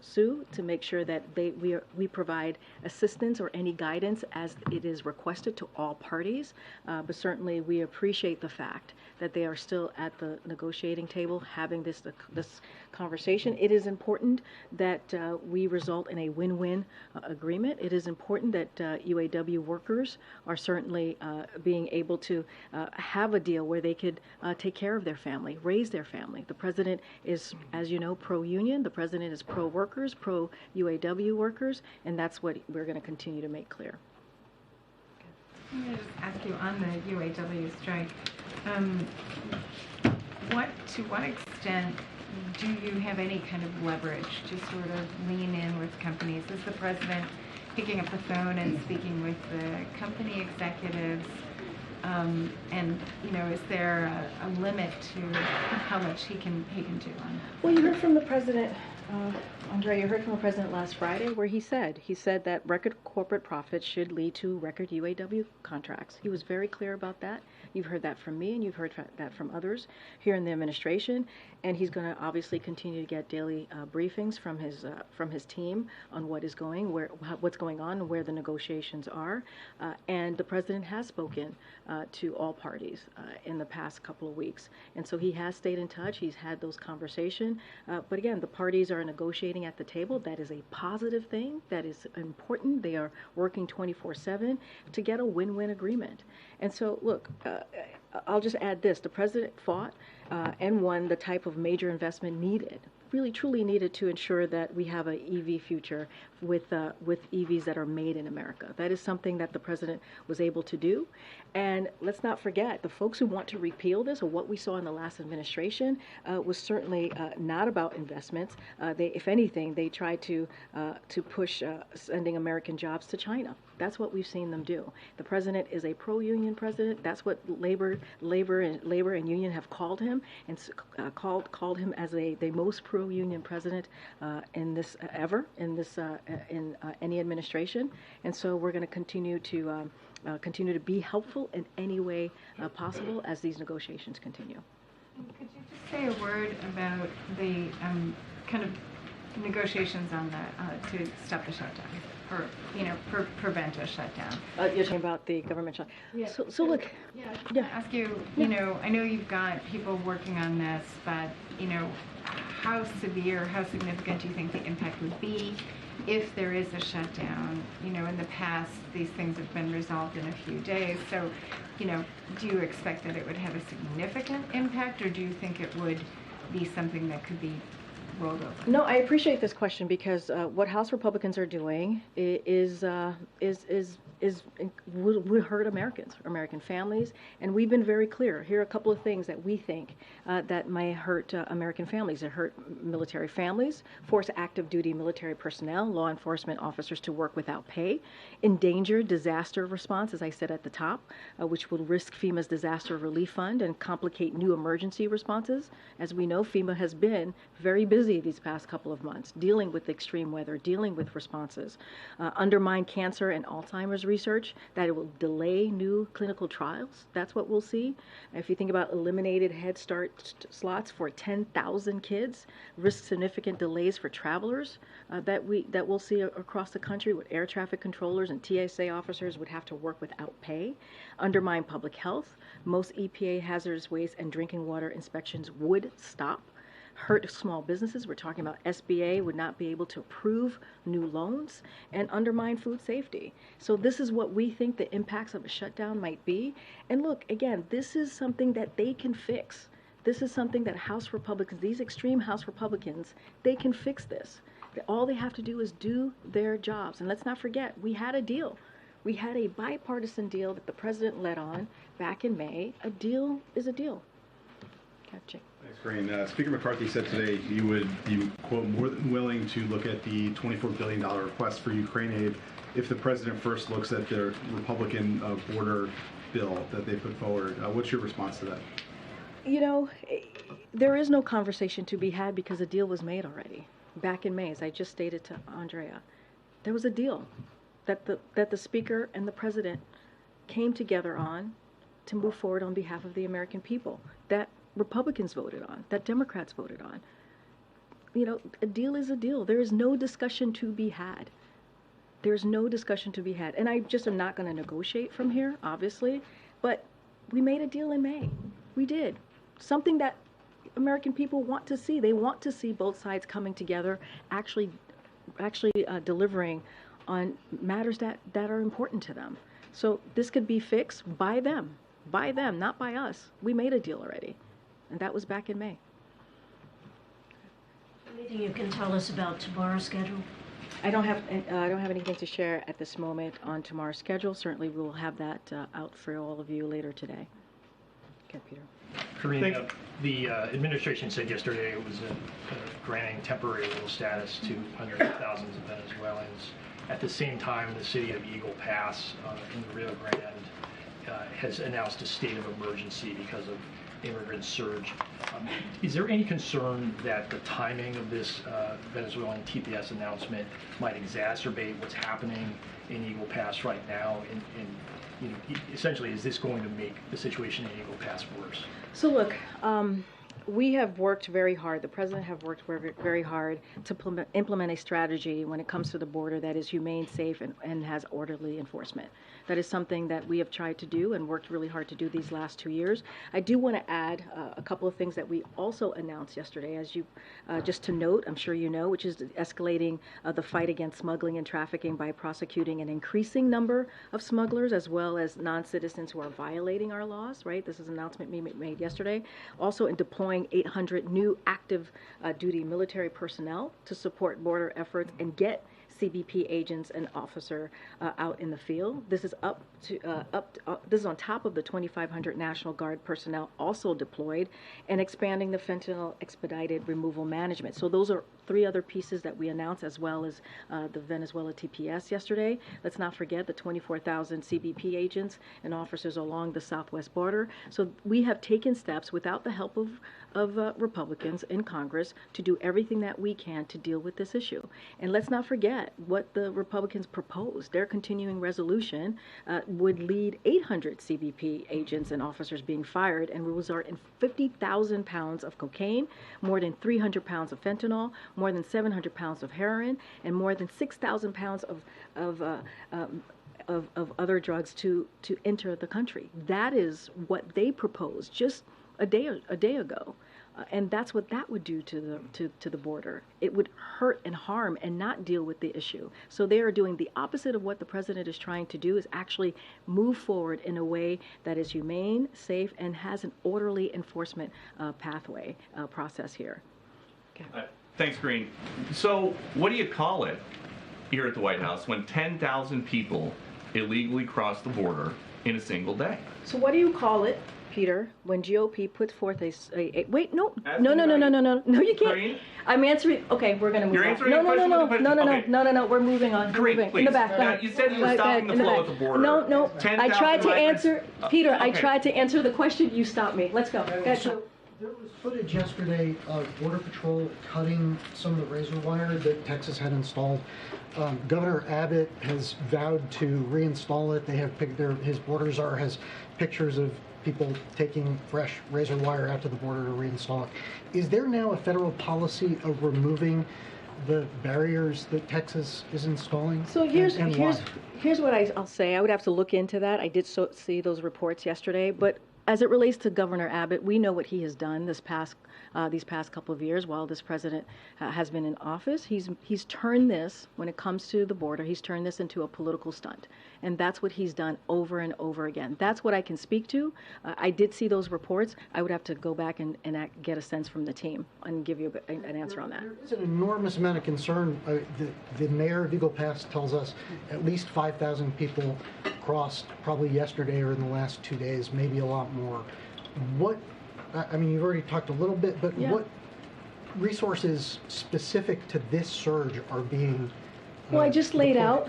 Sue, to make sure that we provide assistance or any guidance as it is requested to all parties. But certainly we appreciate the fact that they are still at the negotiating table having this conversation. It is important that we result in a win-win agreement. It is important that UAW workers are certainly being able to have a deal where they could take care of their family, raise their family. The president is, as you know, pro-union. The president is pro-workers, pro-UAW workers, and that's what we're going to continue to make clear. I'm going to just ask you on the UAW strike, to what extent do you have any kind of leverage to sort of lean in with companies? Is the president picking up the phone and speaking with the company executives? And is there a limit to how much he can do on that? Well, you heard from the president, Andre. You heard from the president last Friday, where he said that record corporate profits should lead to record UAW contracts. He was very clear about that. You've heard that from me, and you've heard that from others here in the administration. And he's going to obviously continue to get daily briefings from his team on what's going on, and where the negotiations are. And the president has spoken to all parties in the past couple of weeks, and so he has stayed in touch. He's had those conversations. But again, the parties are negotiating at the table. That is a positive thing. That is important. They are working 24/7 to get a win-win agreement. And so, look, I'll just add this. The president fought and won the type of major investment needed, really truly needed, to ensure that we have an EV future with EVs that are made in America. That is something that the president was able to do. And let's not forget, the folks who want to repeal this, or what we saw in the last administration, was certainly not about investments. If anything, they tried to push sending American jobs to China. That's what we've seen them do. The president is a pro-union president. That's what labor and union have called him, and called him as the most pro-union president in any administration. And so we're going to continue to be helpful in any way possible as these negotiations continue. Could you just say a word about the kind of negotiations on the to stop the shutdown, or prevent a shutdown? You're talking about the government shutdown. Yeah. So look. Yeah. Ask you. I know you've got people working on this, but how severe, how significant do you think the impact would be if there is a shutdown? In the past, these things have been resolved in a few days. So, do you expect that it would have a significant impact, or do you think it would be something that could be rolled over? No, I appreciate this question because what House Republicans are doing would hurt Americans, American families, and we've been very clear. Here are a couple of things that we think that may hurt American families. It hurt military families, force active duty military personnel, law enforcement officers to work without pay, endanger disaster response, as I said at the top, which will risk FEMA's disaster relief fund and complicate new emergency responses. As we know, FEMA has been very busy these past couple of months dealing with extreme weather, dealing with responses, undermine cancer and Alzheimer's research, that it will delay new clinical trials. That's what we'll see. If you think about eliminated Head Start slots for 10,000 kids, risk significant delays for travelers that we'll see across the country, with air traffic controllers and TSA officers would have to work without pay, undermine public health. Most EPA hazardous waste and drinking water inspections would stop. Hurt small businesses. We're talking about SBA would not be able to approve new loans, and undermine food safety. So this is what we think the impacts of a shutdown might be. And look, again, this is something that they can fix. This is something that House Republicans, these extreme House Republicans, they can fix this. All they have to do is do their jobs. And let's not forget, we had a deal. We had a bipartisan deal that the president led on back in May. A deal is a deal. Gotcha. Thanks, Karine. Speaker McCarthy said today you quote, more than willing to look at the $24 billion request for Ukraine aid if the president first looks at the Republican border bill that they put forward. What's your response to that? You know, there is no conversation to be had because a deal was made already. Back in May, as I just stated to Andrea, there was a deal that the Speaker and the President came together on to move forward on behalf of the American people, that Republicans voted on, that Democrats voted on. You know, a deal is a deal. There is no discussion to be had. There's no discussion to be had. And I just am not going to negotiate from here, obviously, but we made a deal in May. We did. Something that American people want to see. They want to see both sides coming together, actually delivering on matters that are important to them. So this could be fixed by them, not by us. We made a deal already, and that was back in May. Anything you can tell us about tomorrow's schedule? I don't have anything to share at this moment on tomorrow's schedule. Certainly, we will have that out for all of you later today. Okay, Peter. Karine, the administration said yesterday it was granting temporary legal status to hundreds of thousands of Venezuelans. At the same time, the city of Eagle Pass in the Rio Grande has announced a state of emergency because of immigrant surge. Is there any concern that the timing of this Venezuelan TPS announcement might exacerbate what's happening in Eagle Pass right now? And you know, essentially, is this going to make the situation in Eagle Pass worse? So look, we have worked very hard, the president have worked very hard to implement a strategy when it comes to the border that is humane, safe, and has orderly enforcement. That is something that we have tried to do and worked really hard to do these last 2 years. I do want to add a couple of things that we also announced yesterday, as you, just to note, I'm sure you know, which is escalating the fight against smuggling and trafficking by prosecuting an increasing number of smugglers as well as non-citizens who are violating our laws, right? This is an announcement we made yesterday. Also in deploying 800 new active duty military personnel to support border efforts and get CBP agents and officer out in the field. This is this is on top of the 2,500 National Guard personnel also deployed, and expanding the fentanyl expedited removal management. So those are 3 other pieces that we announced, as well as the Venezuela TPS yesterday. Let's not forget the 24,000 CBP agents and officers along the southwest border. So we have taken steps without the help of Republicans in Congress to do everything that we can to deal with this issue. And let's not forget what the Republicans proposed. Their continuing resolution would lead 800 CBP agents and officers being fired and will result in 50,000 pounds of cocaine, more than 300 pounds of fentanyl, more than 700 pounds of heroin, and more than 6,000 pounds of other drugs to enter the country. That is what they proposed just a day ago. And that's what that would do to the border. It would hurt and harm and not deal with the issue. So they are doing the opposite of what the president is trying to do, is actually move forward in a way that is humane, safe, and has an orderly enforcement pathway process here. Okay. Thanks, Karine. So what do you call it here at the White House when 10,000 people illegally cross the border in a single day? So what do you call it, Peter, when GOP puts forth wait, no, you can't. Karine? I'm answering. Okay, we're gonna move You're on. answering No, a no, question no, with a no, no, question? no, Okay. no, we're moving on. We're Karine, moving. please. In the back. Go ahead. You said you were Go ahead, stopping the in flow back. at the border. No. I 10,000 tried to migrants. answer, Peter. I Okay. tried to answer the question. You stopped me. Let's go. Go ahead. So there was footage yesterday of Border Patrol cutting some of the razor wire that Texas had installed. Governor Abbott has vowed to reinstall it. They have his border czar has pictures of people taking fresh razor wire out to the border to reinstall it. Is there now a federal policy of removing the barriers that Texas is installing? So here's what I'll say. I would have to look into that. I did see those reports yesterday, but as it relates to Governor Abbott, we know what he has done these past couple of years while this president has been in office. He's turned this, when it comes to the border, he's turned this into a political stunt. And that's what he's done over and over again. That's what I can speak to. I did see those reports. I would have to go back and get a sense from the team and give you an answer on that. There is an enormous amount of concern. The mayor of Eagle Pass tells us at least 5,000 people crossed probably yesterday or in the last 2 days, maybe a lot more. You've already talked a little bit, but what resources specific to this surge are being Well, I just laid out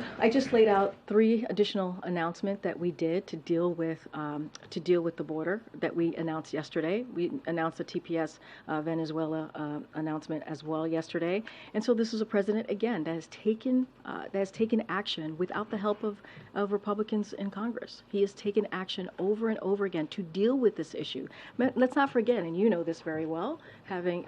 3 additional announcements that we did to deal with the border that we announced yesterday. We announced the TPS Venezuela announcement as well yesterday, and so this is a president again that has taken action without the help of Republicans in Congress. He has taken action over and over again to deal with this issue. Let's not forget, and you know this very well, having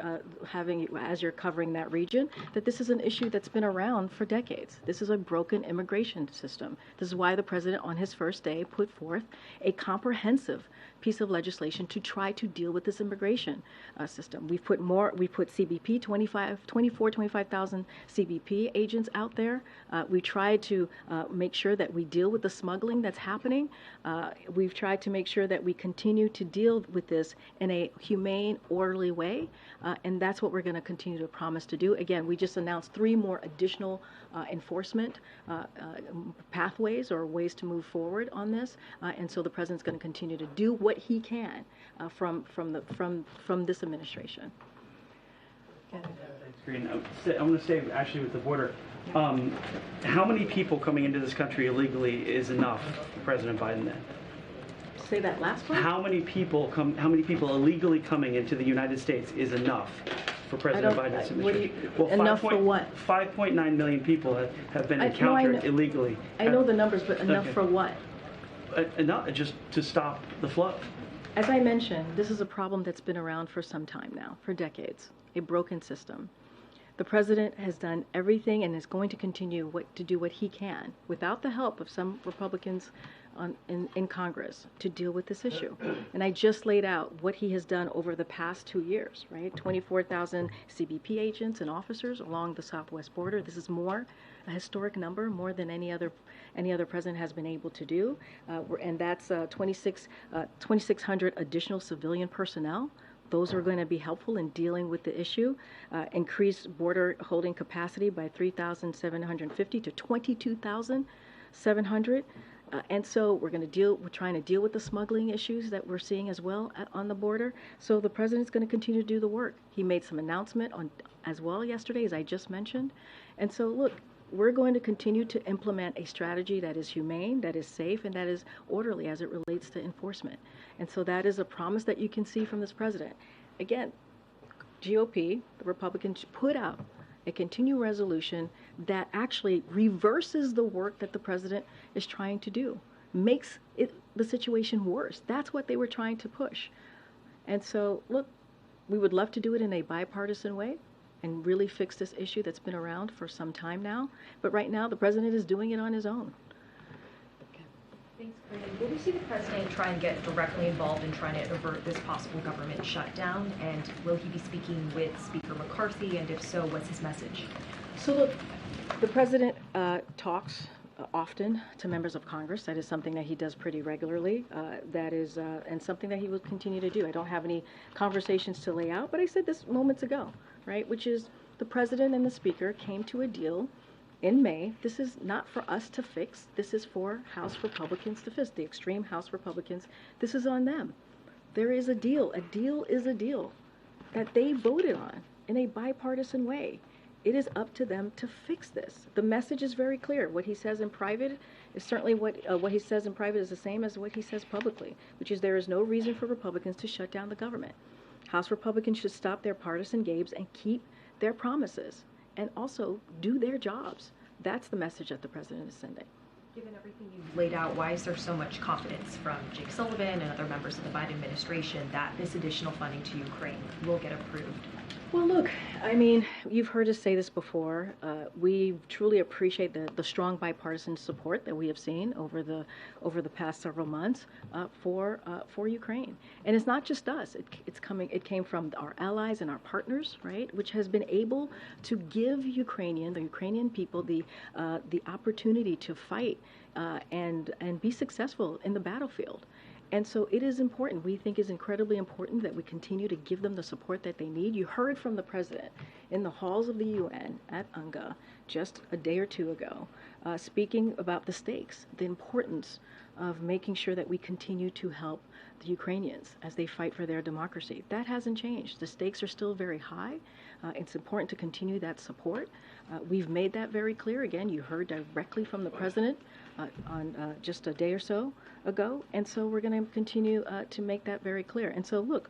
as you're covering that region, that this is an issue that's been around for decades. This is a broken immigration system. This is why the president on his first day put forth a comprehensive piece of legislation to try to deal with this immigration system. We put CBP, 25,000 CBP agents out there. We tried to make sure that we deal with the smuggling that's happening. We've tried to make sure that we continue to deal with this in a humane, orderly way, and that's what we're going to continue to promise to do. Again, we just announced 3 more additional enforcement pathways or ways to move forward on this, and so the president's going to continue to do what he can from this administration. Thanks, Karine. I want to say actually with the border, how many people coming into this country illegally is enough for President Biden then? Say that last one. How many people illegally coming into the United States is enough for President Biden's administration? Enough for what? 5.9 million people have been encountered illegally. I know the numbers, but enough for what? Enough just to stop the flow. As I mentioned, this is a problem that's been around for some time now, for decades, a broken system. The president has done everything and is going to continue to do what he can, without the help of some Republicans in Congress, to deal with this issue. And I just laid out what he has done over the past 2 years, right? 24,000 CBP agents and officers along the southwest border. This is a historic number, more than any other president has been able to do. And that's 2,600 additional civilian personnel. Those are going to be helpful in dealing with the issue. Increased border holding capacity by 3,750 to 22,700. And so we're trying to deal with the smuggling issues that we're seeing as well on the border. So the president's going to continue to do the work. He made some announcement as well yesterday, as I just mentioned. And so look, we're going to continue to implement a strategy that is humane, that is safe, and that is orderly as it relates to enforcement. And so that is a promise that you can see from this president. Again, GOP, the Republicans, put out a continuing resolution that actually reverses the work that the president is trying to do, makes the situation worse. That's what they were trying to push. And so, look, we would love to do it in a bipartisan way and really fix this issue that's been around for some time now. But right now, the president is doing it on his own. Thanks, Karine. Will we see the president try and get directly involved in trying to avert this possible government shutdown? And will he be speaking with Speaker McCarthy? And if so, what's his message? So look, the president talks often to members of Congress. That is something that he does pretty regularly. That is, and something that he will continue to do. I don't have any conversations to lay out, but I said this moments ago, right? Which is the President and the Speaker came to a deal in May. This is not for us to fix. This is for House Republicans to fix, the extreme House Republicans. This is on them. There is a deal. A deal is a deal that they voted on in a bipartisan way. It is up to them to fix this. The message is very clear. What he says in private is certainly what he says in private is the same as what he says publicly, which is there is no reason for Republicans to shut down the government. House Republicans should stop their partisan games and keep their promises and also do their jobs. That's the message that the President is sending. Given everything you've laid out, why is there so much confidence from Jake Sullivan and other members of the Biden administration that this additional funding to Ukraine will get approved? Well, look, I mean, you've heard us say this before. We truly appreciate the strong bipartisan support that we have seen over the past several months for Ukraine. And it's not just us. It came from our allies and our partners, right, which has been able to give the Ukrainian people the opportunity to fight and be successful in the battlefield. And so it is important, we think is incredibly important that we continue to give them the support that they need. You heard from the President in the halls of the UN at UNGA just a day or two ago, speaking about the stakes, the importance of making sure that we continue to help the Ukrainians as they fight for their democracy. That hasn't changed. The stakes are still very high. It's important to continue that support. We've made that very clear. Again, you heard directly from the President on just a day or so ago, and so we're going to continue to make that very clear. And so, look,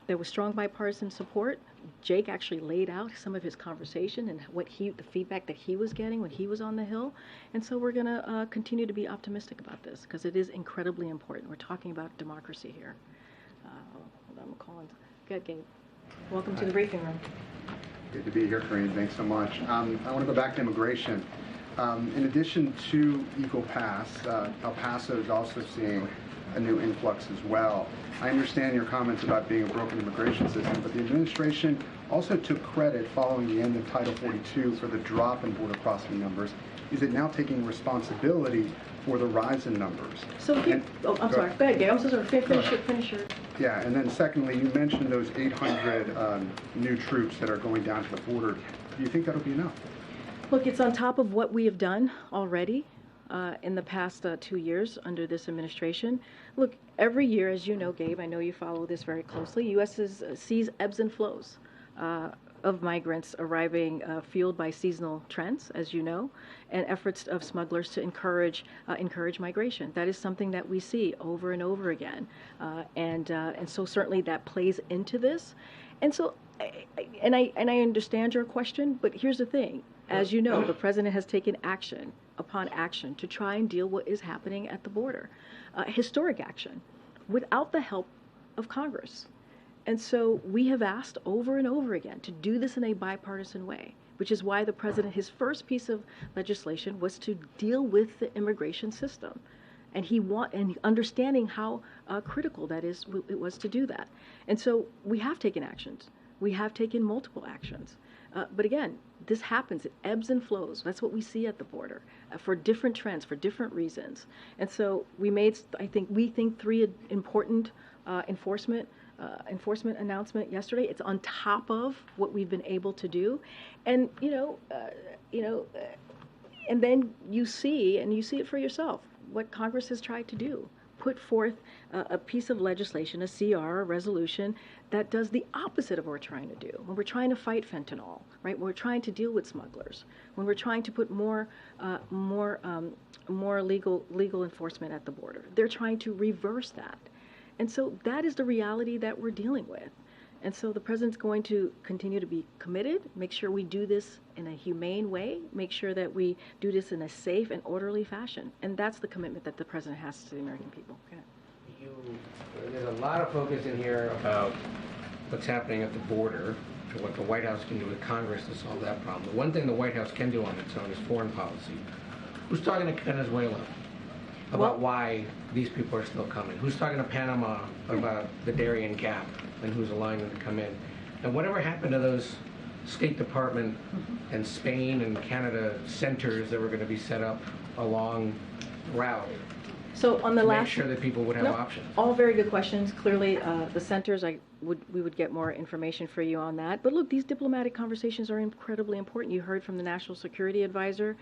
there was strong bipartisan support. Jake actually laid out some of his conversation and the feedback that he was getting when he was on the Hill, and so we're going to continue to be optimistic about this because it is incredibly important. We're talking about democracy here. Hold on, I'm calling. Good, Gabe. Welcome to the briefing room. Good to be here, Karine. Thanks so much. I want to go back to immigration. In addition to Eagle Pass, El Paso is also seeing a new influx as well. I understand your comments about being a broken immigration system, but the administration also took credit following the end of Title 42 for the drop in border crossing numbers. Is it now taking responsibility for the rise in numbers? So here, I'm sorry. Go ahead, Gabe. I'm so sorry. Finish your. Yeah, and then secondly, you mentioned those 800 new troops that are going down to the border. Do you think that'll be enough? Look, it's on top of what we have done already in the past 2 years under this administration. Look, every year, as you know, Gabe, I know you follow this very closely, U.S. sees ebbs and flows of migrants arriving fueled by seasonal trends, as you know, and efforts of smugglers to encourage migration. That is something that we see over and over again. And so certainly that plays into this. And so, I understand your question, but here's the thing. As you know, the President has taken action upon action to try and deal what is happening at the border. Historic action, without the help of Congress. And so we have asked over and over again to do this in a bipartisan way, which is why the President, his first piece of legislation was to deal with the immigration system. And understanding how critical it was to do that. And so we have taken actions. We have taken multiple actions. But again, this happens. It ebbs and flows. That's what we see at the border for different trends, for different reasons. And so we think 3 important enforcement announcement yesterday. It's on top of what we've been able to do, and and then you see it for yourself what Congress has tried to do. Put forth a piece of legislation, a CR, a resolution that does the opposite of what we're trying to do. When we're trying to fight fentanyl, right? When we're trying to deal with smugglers. When we're trying to put more legal enforcement at the border, they're trying to reverse that. And so that is the reality that we're dealing with. And so the President's going to continue to be committed, make sure we do this in a humane way, make sure that we do this in a safe and orderly fashion. And that's the commitment that the President has to the American people. There's a lot of focus in here about what's happening at the border and what the White House can do with Congress to solve that problem. The one thing the White House can do on its own is foreign policy. Who's talking to Venezuela about why these people are still coming? Who's talking to Panama about the Darien Gap and who's allowing them to come in? And whatever happened to those State Department and Spain and Canada centers that were going to be set up along the route? So on the to last, make sure that people would have options. All very good questions. Clearly, the centers, we would get more information for you on that. But look, these diplomatic conversations are incredibly important. You heard from the National Security Advisor.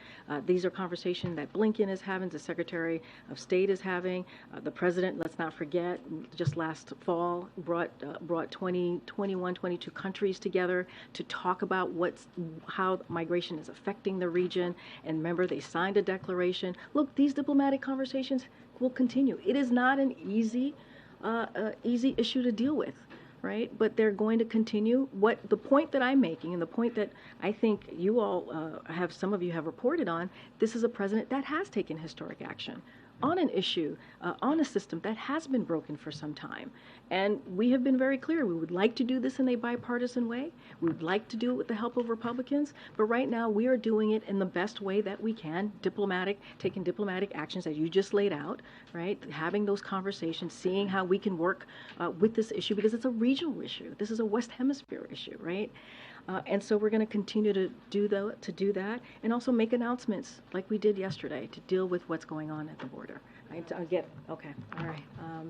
These are conversations that Blinken is having, the Secretary of State is having. The President, let's not forget, just last fall brought 21, 22 countries together to talk about how migration is affecting the region. And remember, they signed a declaration. Look, these diplomatic conversations will continue. It is not an easy issue to deal with, right? But they're going to continue. The point that I'm making, and the point that I think you all some of you have reported on, this is a president that has taken historic action on an issue, on a system that has been broken for some time. And we have been very clear, we would like to do this in a bipartisan way. We would like to do it with the help of Republicans, but right now we are doing it in the best way that we can, taking diplomatic actions that you just laid out, right? Having those conversations, seeing how we can work with this issue, because it's a regional issue. This is a West Hemisphere issue, right? And so we're going to continue to do that, and also make announcements like we did yesterday to deal with what's going on at the border. Okay, all right.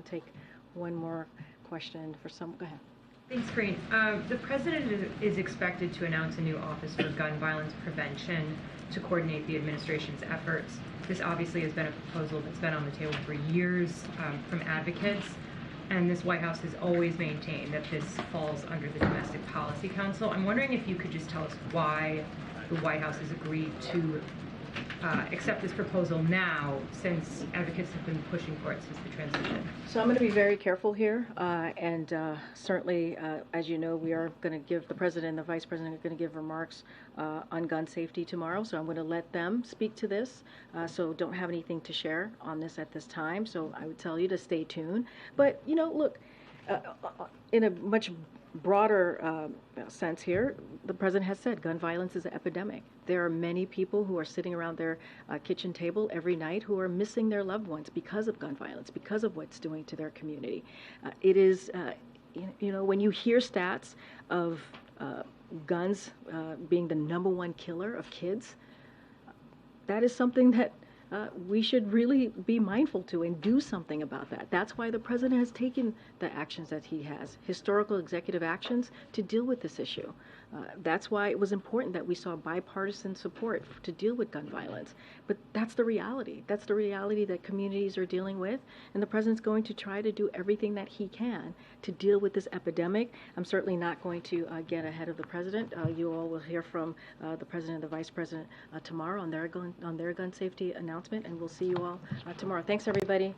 Take one more question for some. Go ahead. Thanks, Karine. The president is expected to announce a new office for gun violence prevention to coordinate the administration's efforts. This obviously has been a proposal that's been on the table for years from advocates. And this White House has always maintained that this falls under the Domestic Policy Council. I'm wondering if you could just tell us why the White House has agreed to accept this proposal now, since advocates have been pushing for it since the transition. So I'm going to be very careful here, and certainly, as you know, we are going to give the president and the vice president are going to give remarks on gun safety tomorrow. So I'm going to let them speak to this. So don't have anything to share on this at this time. So I would tell you to stay tuned. But look, in a much broader sense here, the president has said gun violence is an epidemic. There are many people who are sitting around their kitchen table every night who are missing their loved ones because of gun violence, because of what's doing to their community. It is, when you hear stats of guns being the #1 killer of kids, that is something that we should really be mindful to and do something about that. That's why the president has taken the actions that he has, historical executive actions to deal with this issue. That's why it was important that we saw bipartisan support to deal with gun violence. But that's the reality. That's the reality that communities are dealing with. And the president's going to try to do everything that he can to deal with this epidemic. I'm certainly not going to get ahead of the president. You all will hear from the president and the vice president tomorrow on their gun safety announcement, and we'll see you all tomorrow. Thanks, everybody.